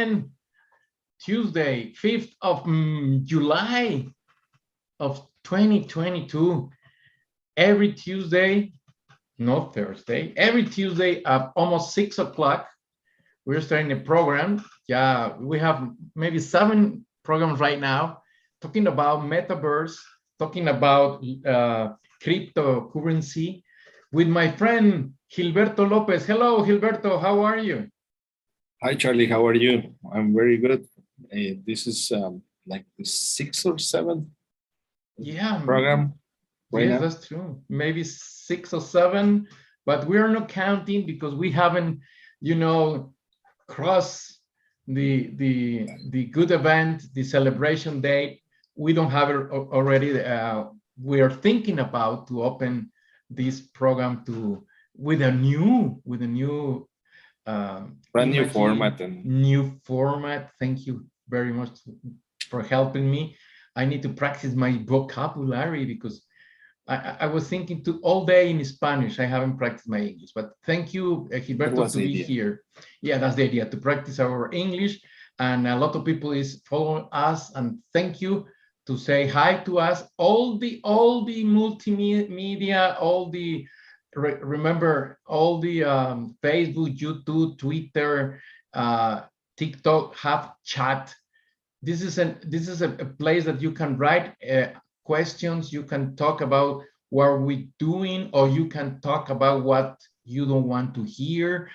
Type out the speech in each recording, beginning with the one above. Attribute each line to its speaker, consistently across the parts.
Speaker 1: again, Tuesday, 5th of July of 2022. Every Tuesday, not Thursday, every Tuesday at almost 6 o'clock, we're starting a program. Yeah, we have maybe 7 programs right now talking about metaverse, talking about cryptocurrency with my friend Gilberto López. Hello, Gilberto, how are you?
Speaker 2: Hi, Charlie, how are you? I'm very good. This is like the 6th or 7th program right
Speaker 1: yes,
Speaker 2: now.
Speaker 1: that's true. Maybe 6 or 7, but we're not counting because we haven't, crossed the good event, the celebration date. We don't have it already. We are thinking about to open this program with a new
Speaker 2: Brand new format and
Speaker 1: new format. Thank you very much for helping me. I need to practice my vocabulary because I was thinking all day in Spanish. I haven't practiced my English, but thank you, Gilberto, to be here. Yeah, that's the idea, to practice our English. And a lot of people is following us, and thank you to say hi to us. All the multimedia, remember all the Facebook, YouTube, Twitter, TikTok have chat. This is a place that you can write questions. You can talk about what we're doing, or you can talk about what you don't want to hear,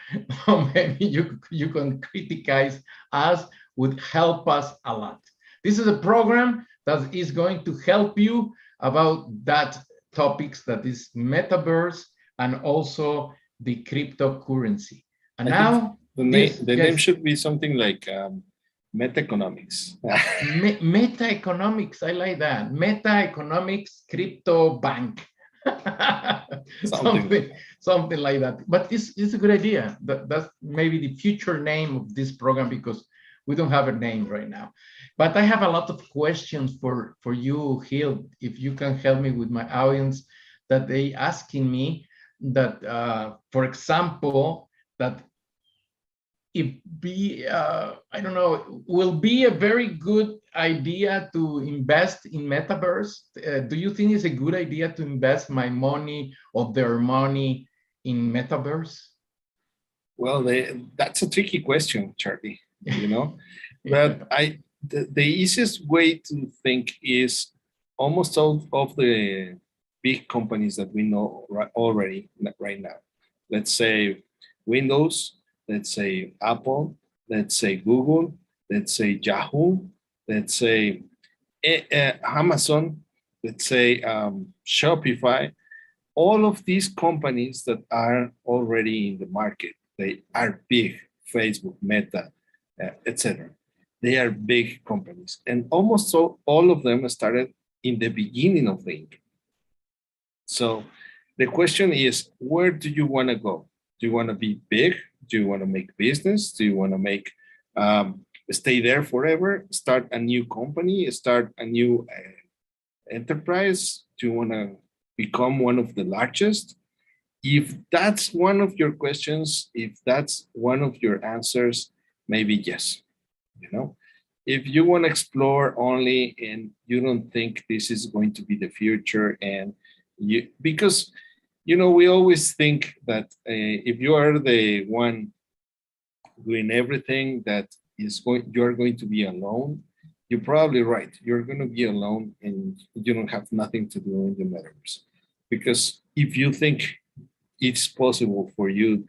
Speaker 1: or maybe you can criticize us. Would help us a lot. This is a program that is going to help you about that topics, that is metaverse and also the cryptocurrency. And now
Speaker 2: the name should be something like meta-economics.
Speaker 1: Meta-economics, I like that. Meta-economics crypto bank. something like that. But it's a good idea. That's maybe the future name of this program, because we don't have a name right now. But I have a lot of questions for you, Gil, if you can help me with my audience, that they asking me that, for example, that I don't know, will be a very good idea to invest in metaverse. Do you think it's a good idea to invest my money or their money in metaverse?
Speaker 2: Well, that's a tricky question, Charlie, but the easiest way to think is almost all of the big companies that we know already right now. Let's say Windows, let's say Apple, let's say Google, let's say Yahoo, let's say Amazon, let's say Shopify. All of these companies that are already in the market, they are big. Facebook, Meta, etc. They are big companies, and almost all of them started in the beginning of the internet. So the question is, where do you want to go? Do you want to be big? Do you want to make business? Do you want to make stay there forever? Start a new company? Start a new enterprise? Do you want to become one of the largest? If that's one of your questions, if that's one of your answers, maybe yes. If you want to explore only and you don't think this is going to be the future, and because we always think that if you are the one doing everything that you're going to be alone, you're probably right. You're going to be alone and you don't have nothing to do in the metaverse. Because if you think it's possible for you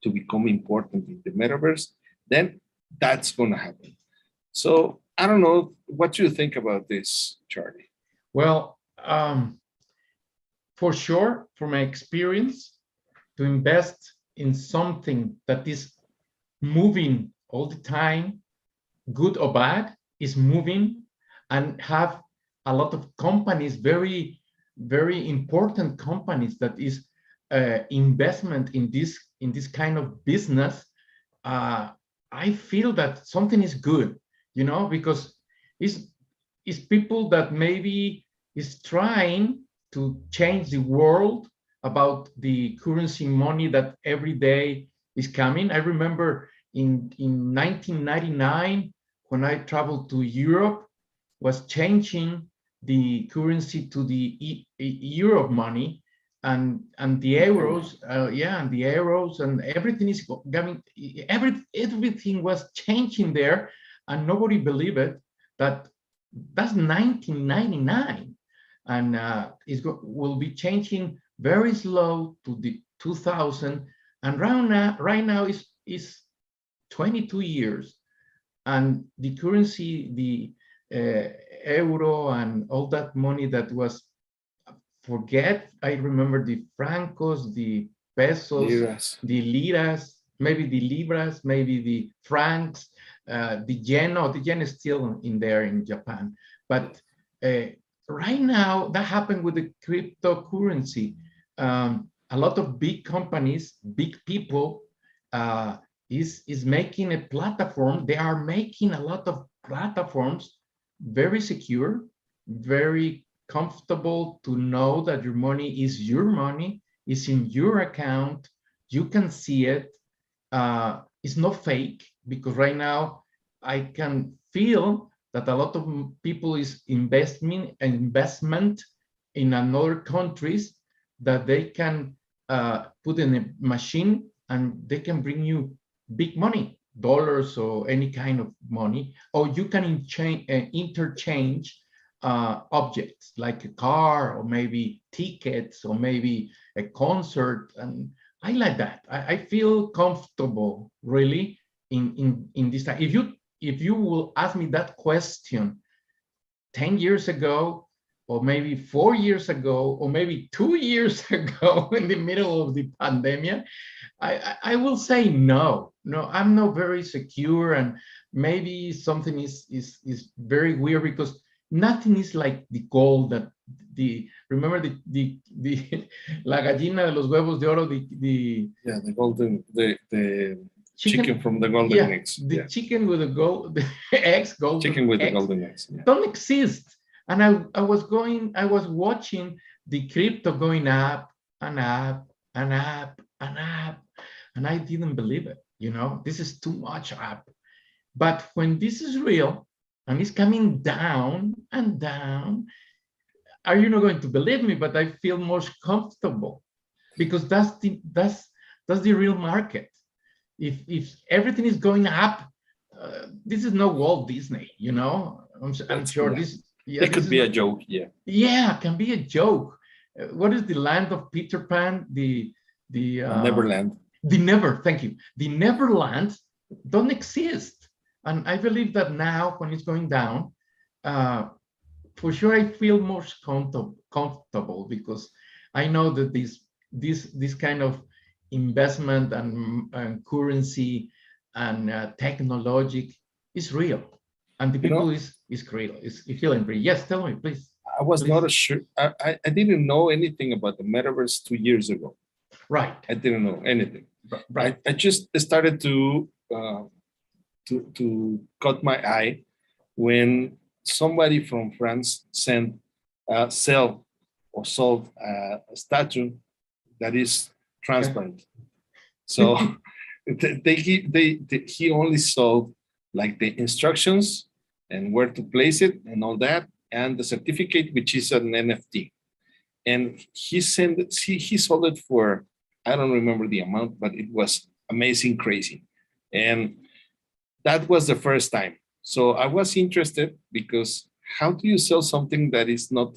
Speaker 2: to become important in the metaverse, then that's going to happen. So I don't know, what do you think about this, Charlie?
Speaker 1: Well, for sure, from my experience, to invest in something that is moving all the time, good or bad, is moving, and have a lot of companies, very, very important companies, that is investment in this kind of business. I feel that something is good, because it's people that maybe is trying to change the world about the currency money that every day is coming. I remember in 1999, when I traveled to Europe, was changing the currency to the Euro money, and the euros, and the euros, and everything is coming. Everything was changing there, and nobody believed it. That's 1999, and will be changing very slow to the 2000, and right now is 22 years, and the currency, the euro and all that money that was forget. I remember the francos, the pesos,
Speaker 2: Liras.
Speaker 1: the liras, maybe the libras, maybe the francs, the yen. No, the yen is still in there in Japan. But right now, that happened with the cryptocurrency. A lot of big companies, big people, is making a platform. They are making a lot of platforms very secure, very comfortable to know that your money is in your account. You can see it. It's not fake, because right now I can feel that a lot of people is investment in another countries, that they can put in a machine and they can bring you big money, dollars or any kind of money, or you can interchange objects like a car, or maybe tickets, or maybe a concert. And I like that. I feel comfortable really in this time. If you will ask me that question 10 years ago, or maybe 4 years ago, or maybe 2 years ago, in the middle of the pandemic, I will say no. I'm not very secure, and maybe something is very weird, because nothing is like the gold that remember the la gallina de los huevos de oro, the
Speaker 2: chicken from the golden eggs.
Speaker 1: The chicken with the eggs, golden
Speaker 2: chicken with
Speaker 1: eggs,
Speaker 2: the golden eggs,
Speaker 1: don't exist. And I was watching the crypto going up and up and up and up, and I didn't believe it. This is too much up. But when this is real and it's coming down and down, are you not going to believe me? But I feel more comfortable, because that's the real market. If everything is going up, this is no Walt Disney. I'm sure this.
Speaker 2: Yeah, it could be a joke.
Speaker 1: Yeah, it can be a joke. What is the land of Peter Pan? The
Speaker 2: Neverland.
Speaker 1: Thank you. The Neverland don't exist. And I believe that now, when it's going down, for sure I feel more comfortable, because I know that this kind of investment and currency and technology is real, and the people is real, is feeling real. Yes, tell me, please.
Speaker 2: I was not sure. I didn't know anything about the metaverse 2 years ago.
Speaker 1: Right.
Speaker 2: I didn't know anything.
Speaker 1: Right.
Speaker 2: I just started to caught my eye when somebody from France sold a statue that is transparent. So he only sold like the instructions and where to place it and all that, and the certificate, which is an NFT. And he sold it for, I don't remember the amount, but it was amazing, crazy. And that was the first time. So I was interested, because how do you sell something that is not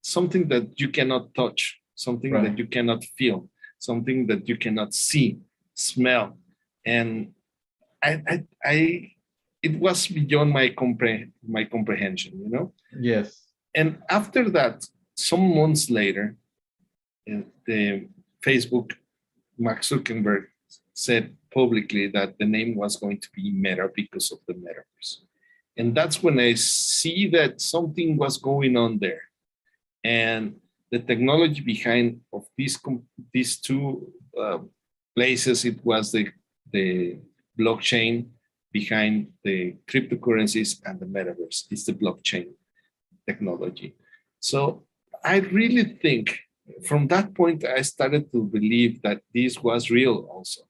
Speaker 2: something that you cannot touch, something
Speaker 1: right.
Speaker 2: that you cannot feel, something that you cannot see, smell? And it was beyond my comprehension,
Speaker 1: Yes.
Speaker 2: And after that, some months later, the Facebook, Mark Zuckerberg said publicly that the name was going to be Meta because of the metaverse. And that's when I see that something was going on there. And the technology behind of these two places, it was the blockchain behind the cryptocurrencies, and the metaverse is the blockchain technology. So I really think from that point, I started to believe that this was real also.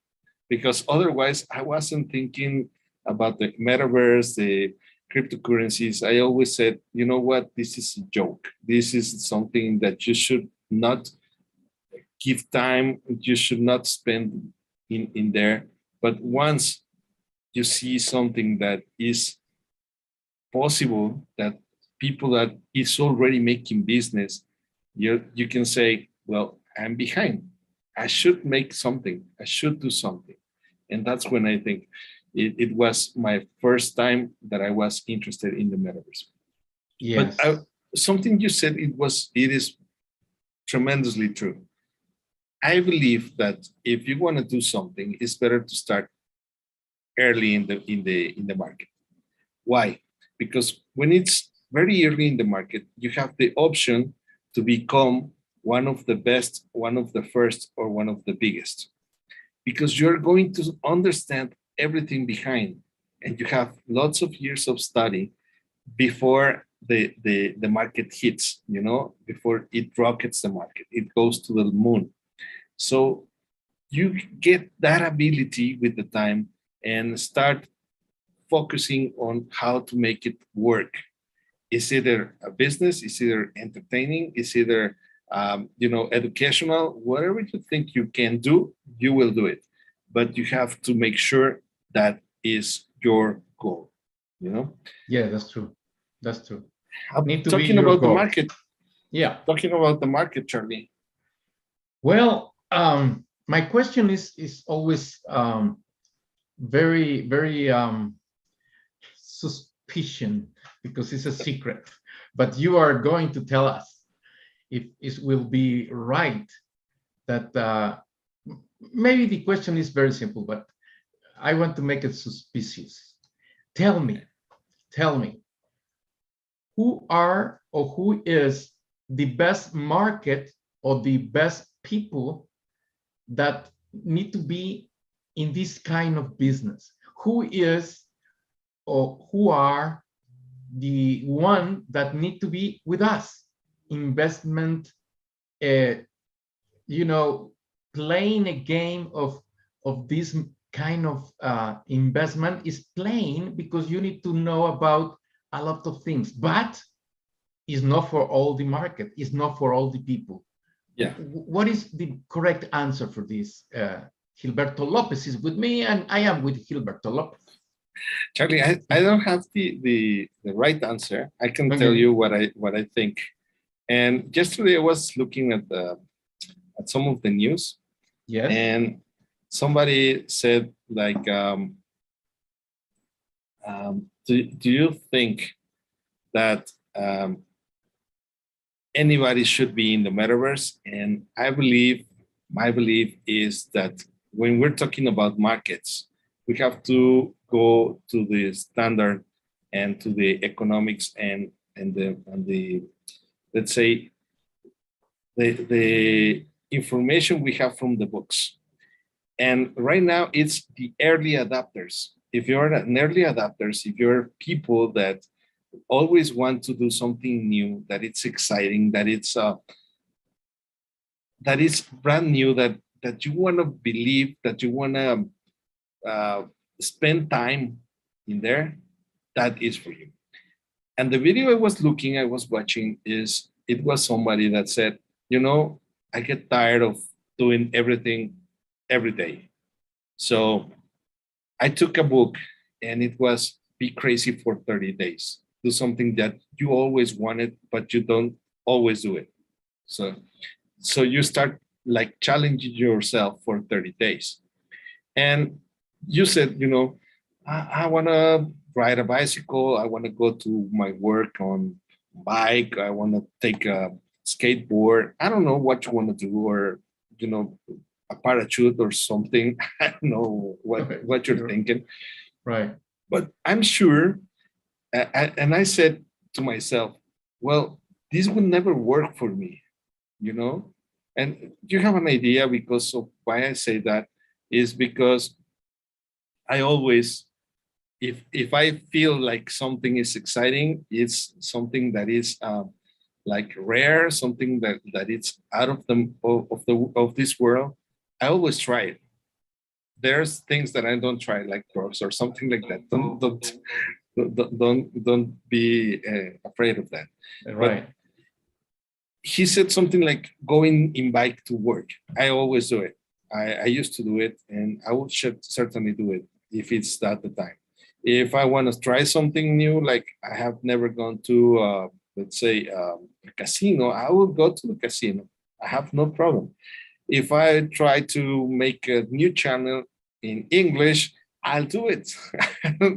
Speaker 2: because otherwise I wasn't thinking about the metaverse, the cryptocurrencies. I always said, you know what, this is a joke. This is something that you should not give time, you should not spend in there. But once you see something that is possible, that people that is already making business, you can say, well, I'm behind. I should make something. I should do something. And that's when I think it was my first time that I was interested in the metaverse.
Speaker 1: Yes.
Speaker 2: But something you said, it is tremendously true. I believe that if you want to do something, it's better to start early in the market. Why? Because when it's very early in the market, you have the option to become one of the best, one of the first, or one of the biggest, because you're going to understand everything behind, and you have lots of years of study before the market hits, before it rockets the market, it goes to the moon. So you get that ability with the time and start focusing on how to make it work. It's either a business, it's either entertaining, it's either educational. Whatever you think you can do, you will do it. But you have to make sure that is your goal.
Speaker 1: Yeah, that's true. That's true.
Speaker 2: Talking about the market.
Speaker 1: Yeah.
Speaker 2: Talking about the market, Charlie.
Speaker 1: Well, my question is always very, very suspicion, because it's a secret. But you are going to tell us if it will be right that maybe the question is very simple, but I want to make it suspicious. Tell me, who are or who is the best market or the best people that need to be in this kind of business? Who is or who are the one that need to be with us? Investment, playing a game of this kind of investment is playing, because you need to know about a lot of things, but it's not for all the market, it's not for all the people.
Speaker 2: Yeah.
Speaker 1: What is the correct answer for this? Gilberto López is with me, and I am with Gilberto López.
Speaker 2: Charlie, I don't have the right answer. I can tell you what I think. And yesterday I was looking at some of the news.
Speaker 1: Yes.
Speaker 2: And somebody said, like, do you think that anybody should be in the metaverse? And my belief is that when we're talking about markets, we have to go to the standard and to the economics and the let's say the information we have from the books. And right now it's the early adapters. If you're an early adapters, if you're people that always want to do something new, that it's exciting, that it's brand new, that you want to believe, that you want to spend time in there, that is for you. And the video I was watching, it was somebody that said, I get tired of doing everything every day. So I took a book, and it was Be Crazy for 30 Days. Do something that you always wanted, but you don't always do it. So you start like challenging yourself for 30 days. And you said, I want to ride a bicycle. I want to go to my work on bike. I want to take a skateboard. I don't know what you want to do, or, a parachute or something. I don't know what you're thinking.
Speaker 1: Right.
Speaker 2: But I'm sure, and I said to myself, well, this will never work for me, And you have an idea because of why I say that is because I always, if I feel like something is exciting, it's something that is like rare, something that it's out of this world, I always try it. there's things that I don't try, like drugs or something like that. Don't be afraid of that.
Speaker 1: Right.
Speaker 2: But he said something like going in bike to work. I always do it. I used to do it, and I would certainly do it if it's at the time. If I want to try something new, like I have never gone to, let's say, a casino, I will go to the casino. I have no problem. If I try to make a new channel in English, I'll do it.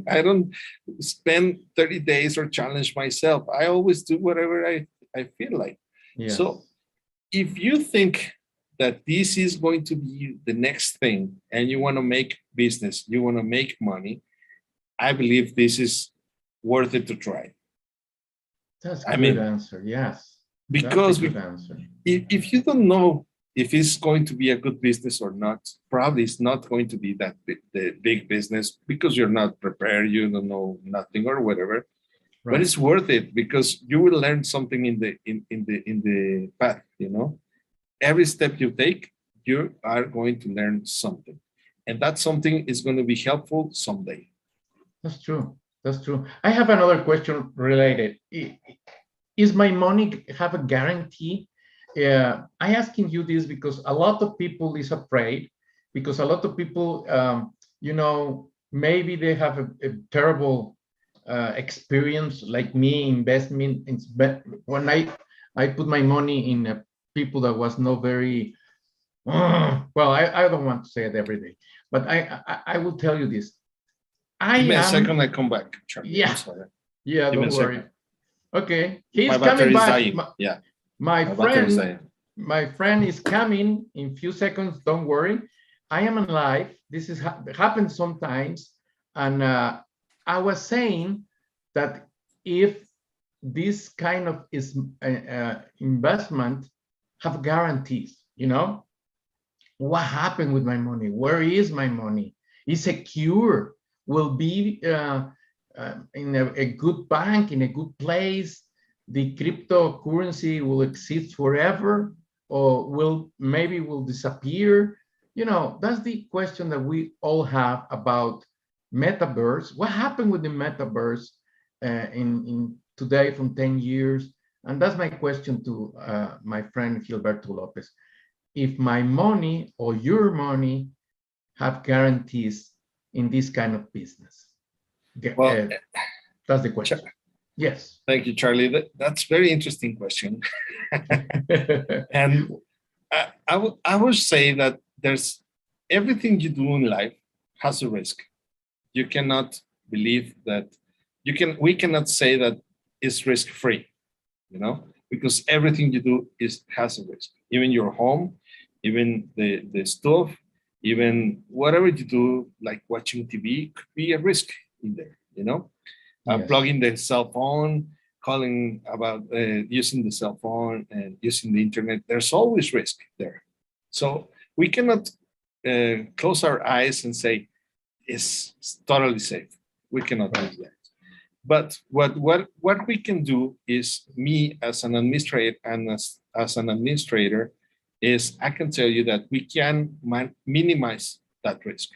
Speaker 2: I don't spend 30 days or challenge myself. I always do whatever I feel like.
Speaker 1: Yes.
Speaker 2: So if you think that this is going to be the next thing and you want to make business, you want to make money, I believe this is worth it to try.
Speaker 1: That's a good answer. Yes.
Speaker 2: Because
Speaker 1: that's a good answer.
Speaker 2: If you don't know if it's going to be a good business or not, probably it's not going to be that the big business because you're not prepared, you don't know nothing or whatever. Right. But it's worth it because you will learn something in the path, you know. Every step you take, you are going to learn something. And that something is going to be helpful someday.
Speaker 1: That's true. That's true. I have another question related. Is my money have a guarantee? I asking you this because a lot of people is afraid, because a lot of people, you know, maybe they have a terrible experience like me investment. When I put my money in people that was not very, well, I don't want to say it every day, but I will tell you this.
Speaker 2: Give me a second, I come back, Charlie.
Speaker 1: Yeah. Yeah, don't worry. Okay, he's coming back. My friend is coming in few seconds. Don't worry. I am alive. This is happens sometimes, and I was saying that if this kind of investment have guarantees, you know, what happened with my money? Where is my money? Is secure? Will be in a good bank, in a good place? The cryptocurrency will exist forever, or will disappear? You know, that's the question that we all have about metaverse. What happened with the metaverse in today from 10 years? And that's my question to my friend Gilberto López. If my money or your money have guarantees in this kind of business? Well, that's the question. Yes.
Speaker 2: Thank you, Charlie. That's a very interesting question. And I would say that there's everything you do in life has a risk. You cannot believe that we cannot say that it's risk-free, you know, because everything you do has a risk. Even your home, even the stove, even whatever you do, like watching TV, could be a risk in there, you know. Yes. Plugging the cell phone, calling about using the cell phone and using the internet, there's always risk there. So we cannot close our eyes and say it's totally safe. We cannot do that. But what we can do is, me as an administrator and as an administrator, is I can tell you that we can minimize that risk.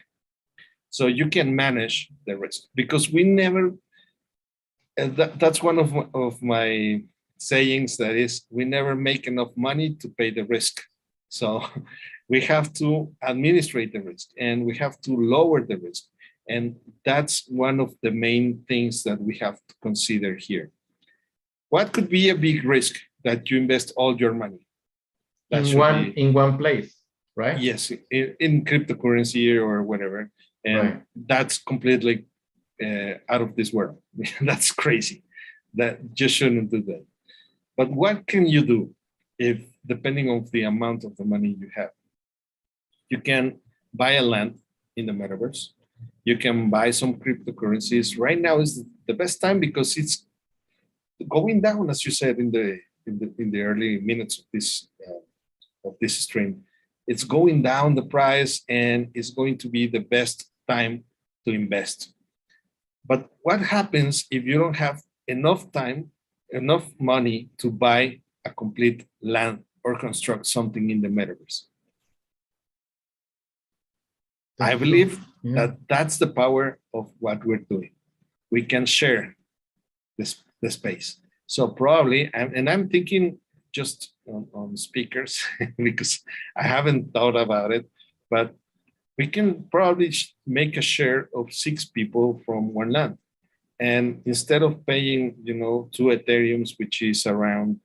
Speaker 2: So you can manage the risk, because we never, that's one of my sayings, that is, we never make enough money to pay the risk. So we have to administrate the risk, and we have to lower the risk. And that's one of the main things that we have to consider here. What could be a big risk that you invest all your money?
Speaker 1: In one place, right?
Speaker 2: Yes, in cryptocurrency or whatever. And that's completely out of this world. That's crazy. That just shouldn't do that. But what can you do if, depending on the amount of the money you have? You can buy a land in the metaverse. You can buy some cryptocurrencies. Right now is the best time because it's going down, as you said in the early minutes of this stream. It's going down the price, and it's going to be the best time to invest. But what happens if you don't have enough time, enough money to buy a complete land or construct something in the metaverse? I believe that that's the power of what we're doing. We can share the space. So probably, and I'm thinking just on speakers because I haven't thought about it, but we can probably make a share of 6 people from one land. And instead of paying, 2 Ethereums, which is around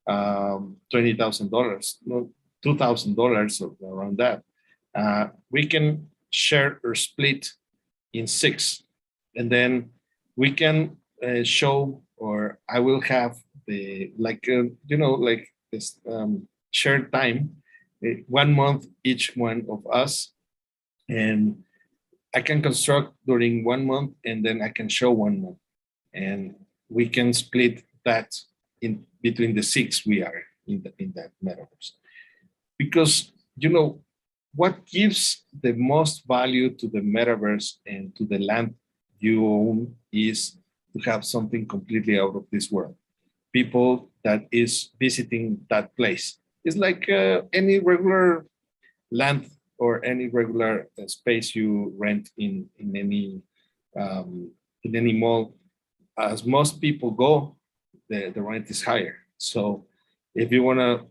Speaker 2: $20,000, no, $2,000 or around that, we can share or split in 6, and then we can show, or I will have the like this shared time, 1 month each one of us, and I can construct during 1 month, and then I can show 1 month, and we can split that in between the 6 we are in that metaverse. Because what gives the most value to the metaverse and to the land you own is to have something completely out of this world. People that is visiting that place. It's like any regular land or any regular space you rent in any mall. As most people go, the rent is higher. So if you wanna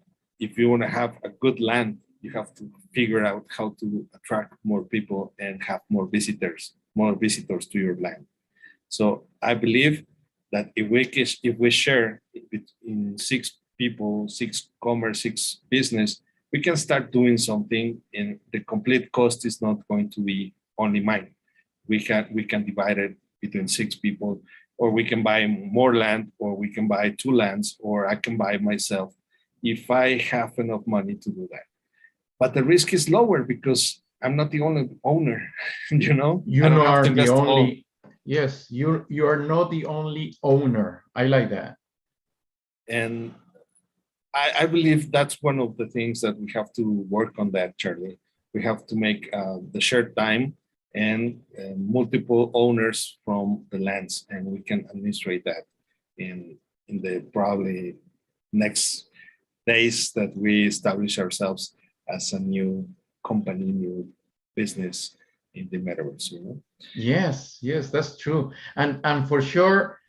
Speaker 2: have a good land, you have to figure out how to attract more people and have more visitors to your land. So I believe that if we share in 6 people, 6 commerce, 6 business, we can start doing something, and the complete cost is not going to be only mine. We can divide it between 6 people, or we can buy more land, or we can buy 2 lands, or I can buy myself if I have enough money to do that. But the risk is lower because I'm not the only owner,
Speaker 1: You are the only. Yes, you are not the only owner. I like that.
Speaker 2: And I believe that's one of the things that we have to work on, that, Charlie. We have to make the shared time and multiple owners from the lands, and we can administrate that in the probably next days that we establish ourselves as a new company, new business in the metaverse.
Speaker 1: Yes, that's true, and for sure.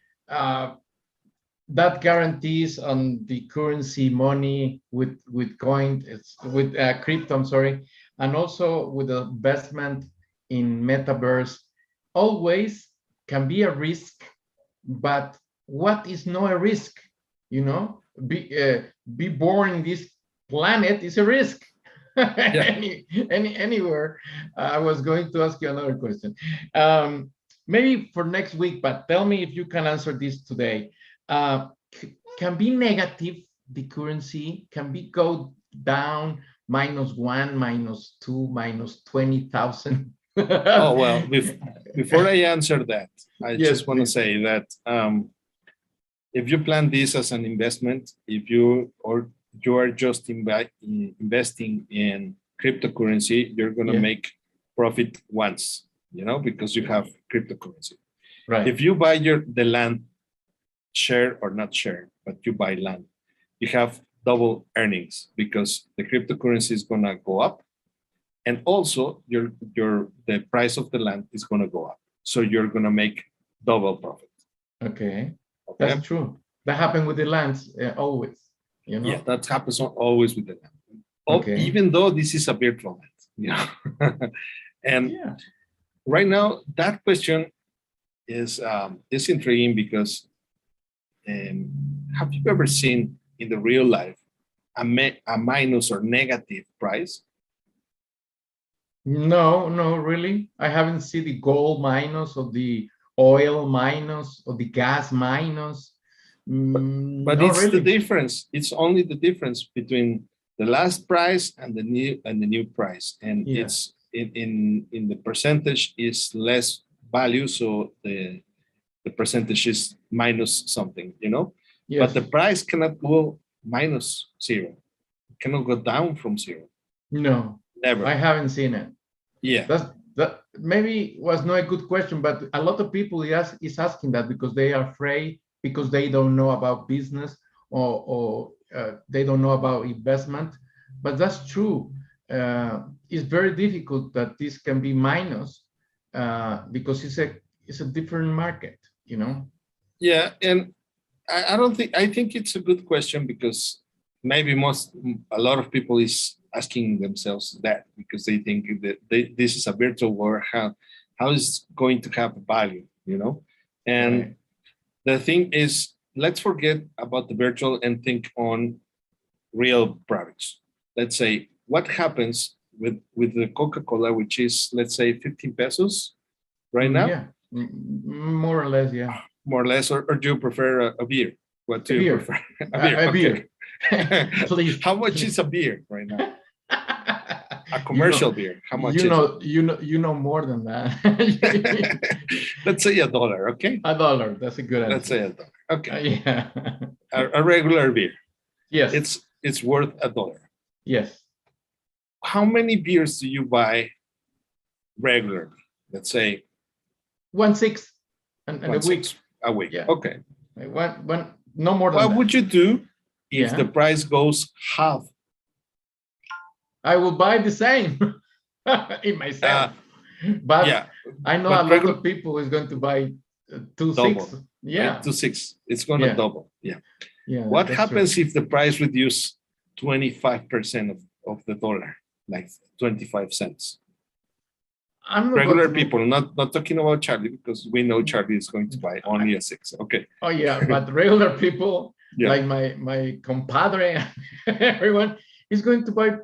Speaker 1: That guarantees on the currency money with coin, with crypto, I'm sorry, and also with the investment in metaverse always can be a risk, but what is not a risk? Be born in this planet is a risk. Yeah. Anywhere. I was going to ask you another question, maybe for next week, but tell me if you can answer this today. Can be negative, the currency can be go down -1, -2, -20,000.
Speaker 2: Oh, well, before I answer that, I just want to say that if you plan this as an investment, if you are just investing in cryptocurrency, you're going to make profit once, because you have cryptocurrency.
Speaker 1: Right.
Speaker 2: If you buy the land, share or not share, but you buy land, you have double earnings because the cryptocurrency is going to go up, and also the price of the land is going to go up. So you're going to make double profit.
Speaker 1: Okay. That's true. That happened with the lands always.
Speaker 2: Yeah, that happens always with the land. Even though this is a virtual land. And right now, that question is intriguing because have you ever seen in the real life a minus or negative price?
Speaker 1: No, really. I haven't seen the gold minus or the oil minus or the gas minus.
Speaker 2: But it's really the difference. It's only the difference between the last price and the new price, and it's in the percentage is less value, so the percentage is minus something, Yes. But the price cannot go -0. It cannot go down from 0.
Speaker 1: No,
Speaker 2: never.
Speaker 1: I haven't seen it.
Speaker 2: Yeah.
Speaker 1: That maybe was not a good question, but a lot of people is asking that because they are afraid, because they don't know about business or they don't know about investment. But that's true. it's very difficult that this can be minus because it's a different market, you know.
Speaker 2: Yeah, and I don't think, I think it's a good question, because maybe a lot of people is asking themselves that, because they think that this is a virtual world, how is going to have value, you know. And
Speaker 1: Right.
Speaker 2: the thing is, let's forget about the virtual and think on real products. Let's say, what happens with the Coca-Cola, which is, let's say, 15 pesos right now?
Speaker 1: Yeah, more or less, yeah.
Speaker 2: More or less, or do you prefer a beer? What do
Speaker 1: A
Speaker 2: you
Speaker 1: beer.
Speaker 2: prefer? A beer.
Speaker 1: A
Speaker 2: Okay.
Speaker 1: beer. Please.
Speaker 2: How much is a beer right now? A commercial beer. How much is it?
Speaker 1: You know more than that.
Speaker 2: Let's say $1, okay?
Speaker 1: $1. That's a good answer.
Speaker 2: Let's say $1. Okay.
Speaker 1: Yeah.
Speaker 2: A regular beer.
Speaker 1: Yes.
Speaker 2: It's worth $1.
Speaker 1: Yes.
Speaker 2: How many beers do you buy regularly? Let's say
Speaker 1: 1/6 and a week.
Speaker 2: A week.
Speaker 1: Yeah.
Speaker 2: Okay.
Speaker 1: One, no more than
Speaker 2: What
Speaker 1: that.
Speaker 2: would you do if
Speaker 1: Yeah.
Speaker 2: the price goes half?
Speaker 1: I will buy the same in myself. But
Speaker 2: yeah,
Speaker 1: I know a lot of people is going to buy 2/6. Yeah.
Speaker 2: Right? 2/6. It's going to double. Yeah.
Speaker 1: Yeah.
Speaker 2: What happens if the price reduces 25% of the dollar, like 25 cents? Regular people, not talking about Charlie, because we know Charlie is going to buy only a 6. Okay.
Speaker 1: Oh yeah, but regular people, like my compadre, everyone is going to buy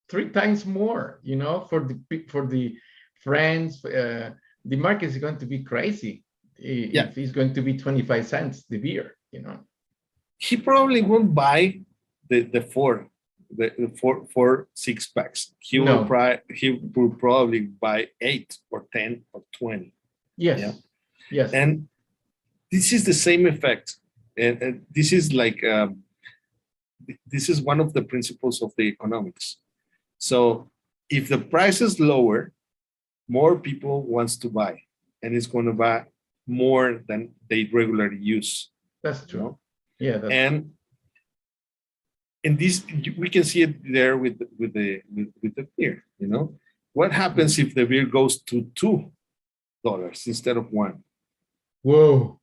Speaker 1: 3 times more, you know, for the friends. The market is going to be crazy if it's going to be 25 cents the beer, you know.
Speaker 2: He probably won't buy the four 6-packs. He will probably buy 8 or 10 or 20.
Speaker 1: Yes. Yeah? Yes.
Speaker 2: And this is the same effect. And this is like this is one of the principles of the economics. So if the price is lower, more people wants to buy, and it's going to buy more than they regularly use.
Speaker 1: That's true.
Speaker 2: You know?
Speaker 1: Yeah. That's
Speaker 2: and this, we can see it there with the beer. You know, what happens if the beer goes to $2 instead of 1?
Speaker 1: Whoa.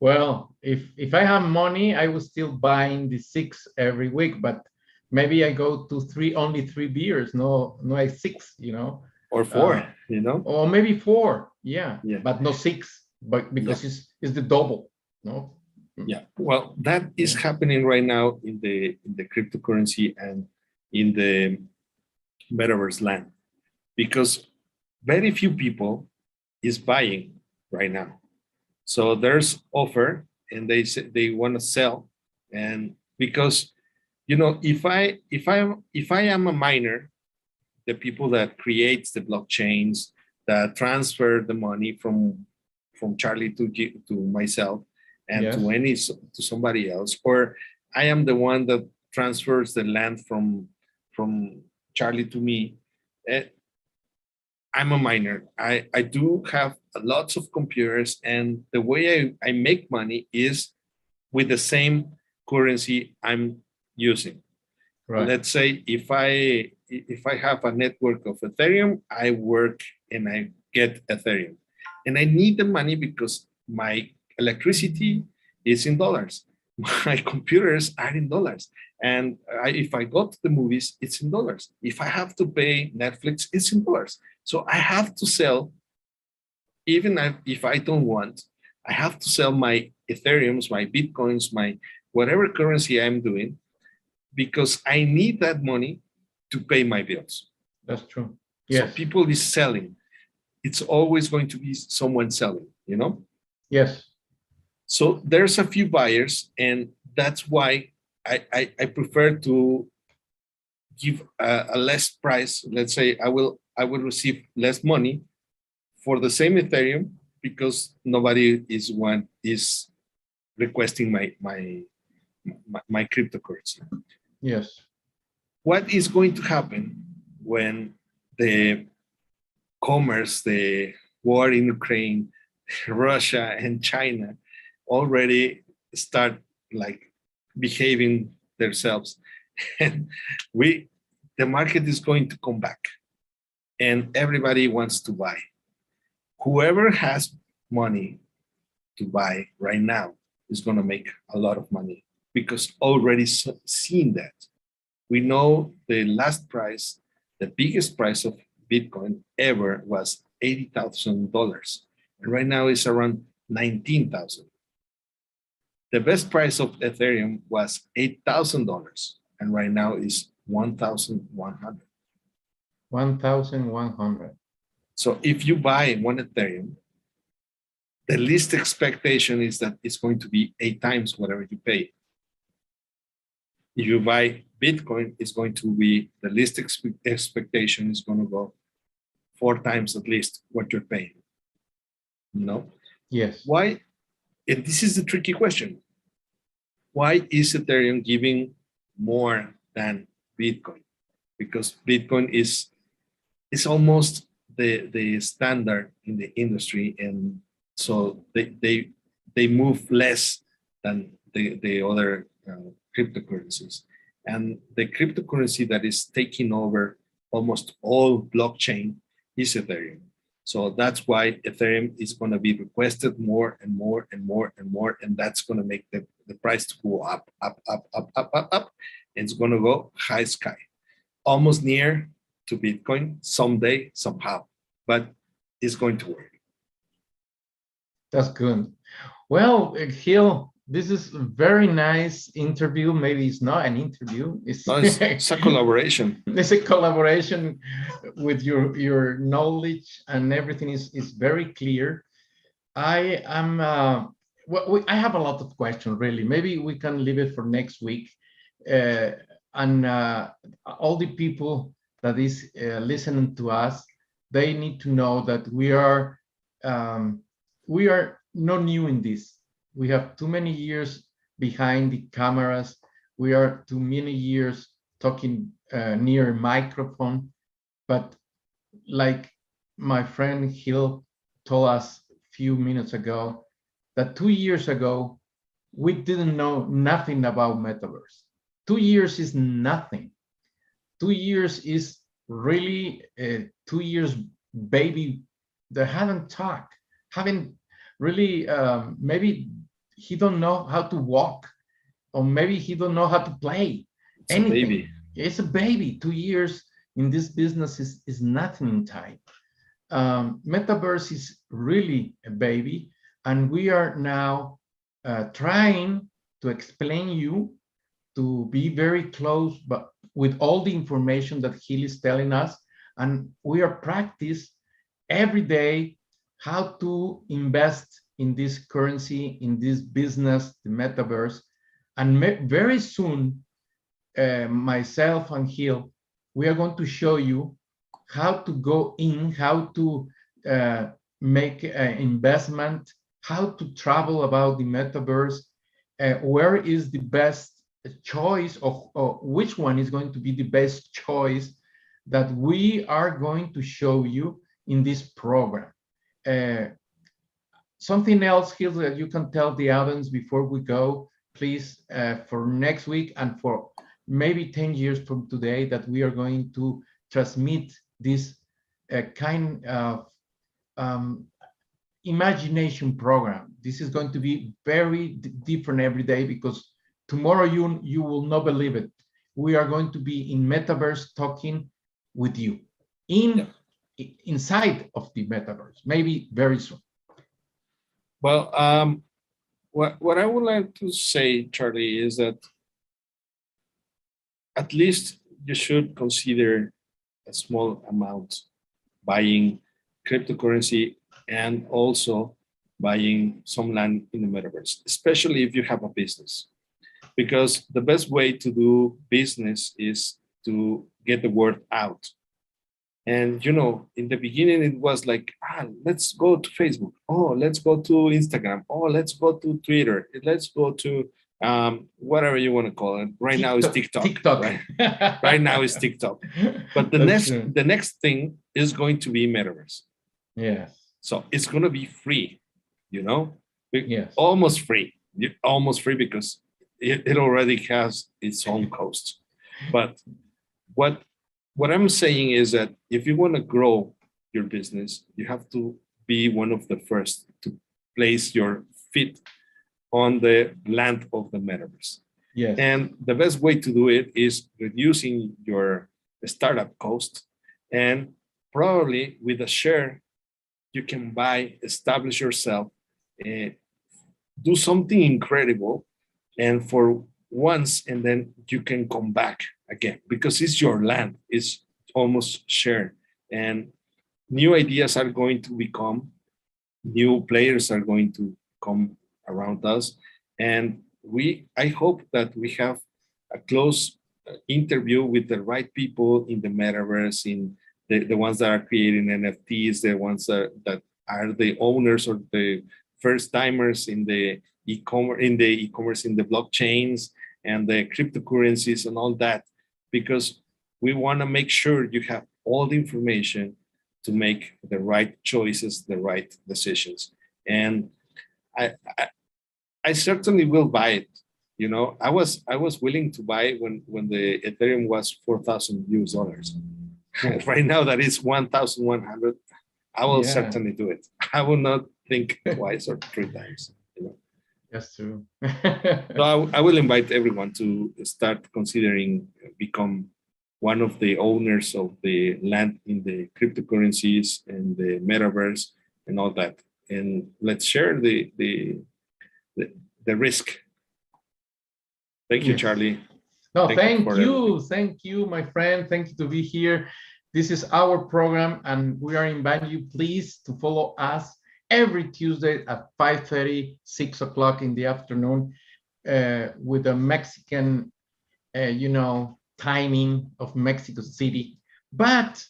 Speaker 1: Well, if I have money, I will still buying the 6 every week, but maybe I go to only 3 beers, no 6, you know,
Speaker 2: or 4, you know,
Speaker 1: or maybe 4, yeah, but no 6, but because it's the double, no.
Speaker 2: Yeah, well, that is happening right now in the cryptocurrency and in the metaverse land, because very few people is buying right now. So there's offer, and they say they want to sell, and because, you know, if I am a miner, the people that creates the blockchains, that transfer the money from Charlie to myself and to somebody else, or I am the one that transfers the land from Charlie to me. I'm a miner. I do have lots of computers, and the way I make money is with the same currency I'm using. Right. Let's say if I have a network of Ethereum, I work and I get Ethereum, and I need the money because my electricity is in dollars, my computers are in dollars, and if I go to the movies, it's in dollars. If I have to pay Netflix, it's in dollars. So I have to sell, even if I don't want, I have to sell my Ethereums, my Bitcoins, my whatever currency I'm doing, because I need that money to pay my bills.
Speaker 1: That's true. Yes.
Speaker 2: So people is selling. It's always going to be someone selling, you know?
Speaker 1: Yes.
Speaker 2: So there's a few buyers, and that's why I prefer to give a less price. Let's say I will receive less money for the same Ethereum, because nobody is requesting my cryptocurrency.
Speaker 1: Yes.
Speaker 2: What is going to happen when the commerce, the war in Ukraine, Russia and China already start like behaving themselves, and the market is going to come back and everybody wants to buy. Whoever has money to buy right now is going to make a lot of money because already seen that. We know the last price, the biggest price of Bitcoin ever was $80,000. And right now it's around 19,000. The best price of Ethereum was $8,000. And right now is 1,100.
Speaker 1: 1,100.
Speaker 2: So if you buy one Ethereum, the least expectation is that it's going to be 8 times whatever you pay. If you buy Bitcoin, it's going to be the least expectation is going to go 4 times at least what you're paying. No?
Speaker 1: Yes.
Speaker 2: Why? And this is the tricky question. Why is Ethereum giving more than Bitcoin? Because Bitcoin is almost the standard in the industry, and so they move less than the other cryptocurrencies. And the cryptocurrency that is taking over almost all blockchain is Ethereum. So that's why Ethereum is going to be requested more and more and more and more, and that's going to make the price to go up. It's going to go high sky, almost near to Bitcoin someday, somehow, but it's going to work.
Speaker 1: That's good. Well, Gil, this is a very nice interview. Maybe it's not an interview. It's
Speaker 2: a collaboration.
Speaker 1: It's a collaboration with your knowledge, and everything is very clear. I am. I have a lot of questions. Really, maybe we can leave it for next week. And all the people that is listening to us, they need to know that we are not new in this. We have too many years behind the cameras. We are too many years talking near a microphone. But like my friend Gil told us a few minutes ago, that 2 years ago, we didn't know nothing about metaverse. 2 years is nothing. 2 years is really 2 years baby that haven't talked, haven't really, maybe he don't know how to walk, or maybe he don't know how to play.
Speaker 2: It's anything. A baby.
Speaker 1: It's a baby. 2 years in this business is nothing in time. Metaverse is really a baby, and we are now trying to explain you to be very close, but with all the information that Gil is telling us, and we are practice every day how to invest in this currency, in this business, the metaverse. And very soon, myself and Gil, we are going to show you how to go in, how to make an investment, how to travel about the metaverse, where is the best choice, or which one is going to be the best choice that we are going to show you in this program. Something else, Gil, that you can tell the audience before we go, please, for next week and for maybe 10 years from today, that we are going to transmit this kind of imagination program. This is going to be very different every day, because tomorrow you will not believe it. We are going to be in metaverse talking with you inside of the metaverse, maybe very soon.
Speaker 2: Well, what I would like to say, Charlie, is that at least you should consider a small amount buying cryptocurrency and also buying some land in the metaverse, especially if you have a business. Because the best way to do business is to get the word out. And, you know, in the beginning, it was like, let's go to Facebook. Oh, let's go to Instagram. Oh, let's go to Twitter. Let's go to whatever you want to call it. Right now is TikTok. Right? Right now is TikTok. But the next thing is going to be metaverse.
Speaker 1: Yes.
Speaker 2: So it's going to be free, you know?
Speaker 1: Yes.
Speaker 2: Almost free. Almost free because it already has its own cost. But what what I'm saying is that if you want to grow your business, you have to be one of the first to place your feet on the land of the metaverse.
Speaker 1: Yes.
Speaker 2: And the best way to do it is reducing your startup cost. And probably with a share, you can buy, establish yourself, do something incredible. And for once, and then you can come back again because it's your land, it's almost shared. And new ideas are going to become, new players are going to come around us. And I hope that we have a close interview with the right people in the metaverse, in the ones that are creating NFTs, the ones that are the owners or the first timers in the e-commerce, in the blockchains and the cryptocurrencies and all that, because we want to make sure you have all the information to make the right choices, the right decisions. And I certainly will buy it. You know, I was willing to buy when the Ethereum was $4,000 US. Right now that is 1,100. I will certainly do it. I will not think twice or three times. You know.
Speaker 1: That's true.
Speaker 2: So I will invite everyone to start considering become one of the owners of the land in the cryptocurrencies and the metaverse and all that. And let's share the risk. Thank you, Charlie.
Speaker 1: No, thank you, my friend. Thank you to be here. This is our program, and we are inviting you, please, to follow us every Tuesday at 5:30, 6 o'clock in the afternoon, with the Mexican, timing of Mexico City. But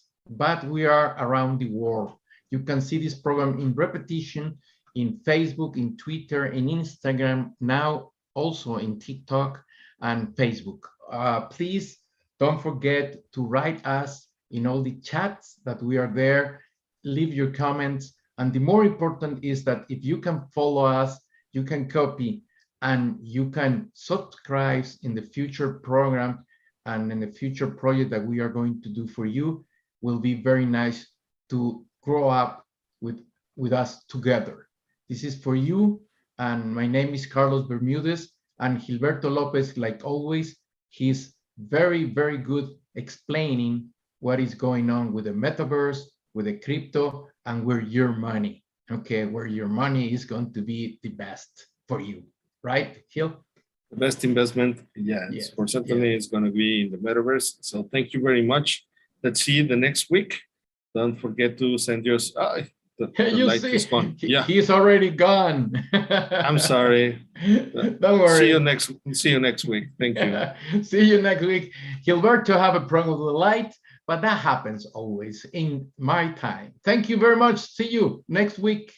Speaker 1: we are around the world. You can see this program in repetition in Facebook, in Twitter, in Instagram, now also in TikTok and Facebook. Please don't forget to write us in all the chats that we are there. Leave your comments. And the more important is that if you can follow us, you can copy and you can subscribe in the future program and in the future project that we are going to do for you. Will be very nice to grow up with us together. This is for you. And my name is Carlos Bermúdez, and Gilberto López, like always, he's very, very good explaining what is going on with the metaverse, with the crypto, and where your money, where your money is going to be the best for you, right, Gil?
Speaker 2: The best investment, yes. For certainly it's going to be in the metaverse. So thank you very much. Let's see you the next week. Don't forget to send yours. The light is gone.
Speaker 1: He's already gone.
Speaker 2: I'm sorry.
Speaker 1: Don't worry.
Speaker 2: See you next week. Thank you.
Speaker 1: See you next week. Gilberto have a problem with the light, but that happens always in my time. Thank you very much. See you next week.